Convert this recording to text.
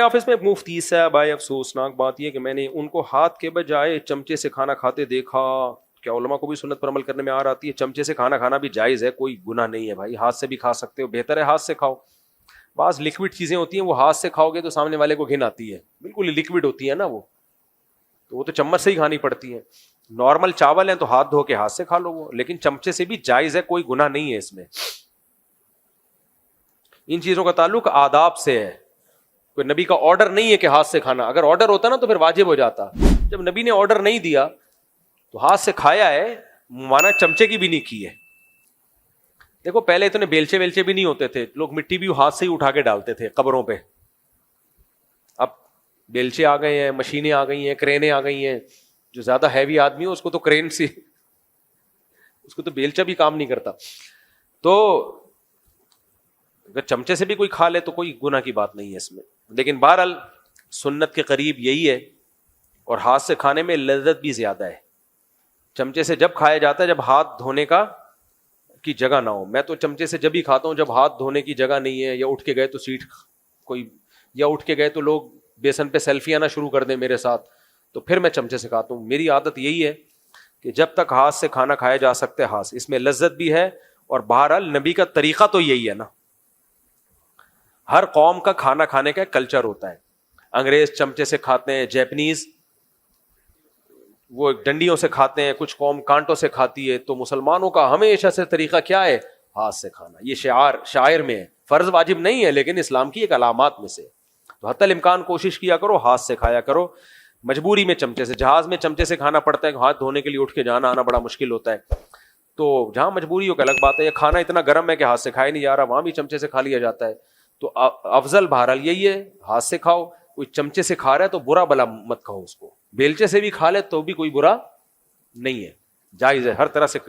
Office میں مفتی صاحب آئے, افسوسناک بات یہ کہ میں نے ان کو ہاتھ کے بجائے چمچے سے کھانا کھاتے دیکھا. کیا علماء کو بھی سنت پر عمل کرنے میں آ آتی ہے؟ چمچے سے کھانا کھانا بھی جائز ہے, کوئی گناہ نہیں ہے بھائی, ہاتھ سے بھی کھا سکتے ہو, بہتر ہے ہاتھ سے کھاؤ. بعض لکوڈ چیزیں ہوتی ہیں وہ ہاتھ سے کھاؤ گے تو سامنے والے کو گھن آتی ہے, بالکل لکوڈ ہوتی ہے نا وہ, تو وہ تو چمچ سے ہی کھانی پڑتی ہے. نارمل چاول ہیں تو ہاتھ دھو کے ہاتھ سے کھا لو وہ, لیکن چمچے سے بھی جائز ہے, کوئی گناہ نہیں ہے اس میں. ان چیزوں کا تعلق آداب سے ہے, کوئی نبی کا آرڈر نہیں ہے کہ ہاتھ سے کھانا. اگر آرڈر ہوتا نا تو پھر واجب ہو جاتا. جب نبی نے آرڈر نہیں دیا تو ہاتھ سے کھایا ہے, مانا چمچے کی بھی نہیں کی ہے. دیکھو پہلے اتنے بیلچے ویلچے بھی نہیں ہوتے تھے, لوگ مٹی بھی ہاتھ سے ہی اٹھا کے ڈالتے تھے قبروں پہ. اب بیلچے آ گئے ہیں, مشینیں آ گئی ہیں, کرینیں آ گئی ہیں. جو زیادہ ہیوی آدمی ہو اس کو تو کرین سے, اس کو تو بیلچا بھی کام نہیں کرتا. تو اگر چمچے سے بھی کوئی کھا لے تو کوئی گناہ کی بات نہیں ہے اس میں. لیکن بہرحال سنت کے قریب یہی ہے, اور ہاتھ سے کھانے میں لذت بھی زیادہ ہے. چمچے سے جب کھایا جاتا ہے جب ہاتھ دھونے کی جگہ نہ ہو. میں تو چمچے سے جب ہی کھاتا ہوں جب ہاتھ دھونے کی جگہ نہیں ہے, یا اٹھ کے گئے تو سیٹ کوئی, یا اٹھ کے گئے تو لوگ بیسن پہ سیلفی آنا شروع کر دیں میرے ساتھ, تو پھر میں چمچے سے کھاتا ہوں. میری عادت یہی ہے کہ جب تک ہاتھ سے کھانا کھایا جا سکتا ہے ہاتھ, اس میں لذت بھی ہے. اور بہرحال نبی کا طریقہ تو یہی ہے نا, ہر قوم کا کھانا کھانے کا کلچر ہوتا ہے. انگریز چمچے سے کھاتے ہیں, جیپنیز وہ ڈنڈیوں سے کھاتے ہیں, کچھ قوم کانٹوں سے کھاتی ہے. تو مسلمانوں کا ہمیشہ سے طریقہ کیا ہے؟ ہاتھ سے کھانا. یہ شاعر میں ہے, فرض واجب نہیں ہے لیکن اسلام کی ایک علامات میں سے. تو حتی الامکان کوشش کیا کرو ہاتھ سے کھایا کرو. مجبوری میں چمچے سے, جہاز میں چمچے سے کھانا پڑتا ہے, ہاتھ دھونے کے لیے اٹھ کے جانا آنا بڑا مشکل ہوتا ہے. تو جہاں مجبوری ہو کہ الگ بات ہے, یا کھانا اتنا گرم ہے کہ ہاتھ سے کھایا نہیں جا رہا, وہاں بھی چمچے سے کھا لیا جاتا ہے. تو افضل بہرحال یہی ہے ہاتھ سے کھاؤ. کوئی چمچے سے کھا رہا ہے تو برا بلا مت کھاؤ اس کو, بیلچے سے بھی کھا لے تو بھی کوئی برا نہیں ہے, جائز ہے ہر طرح سے.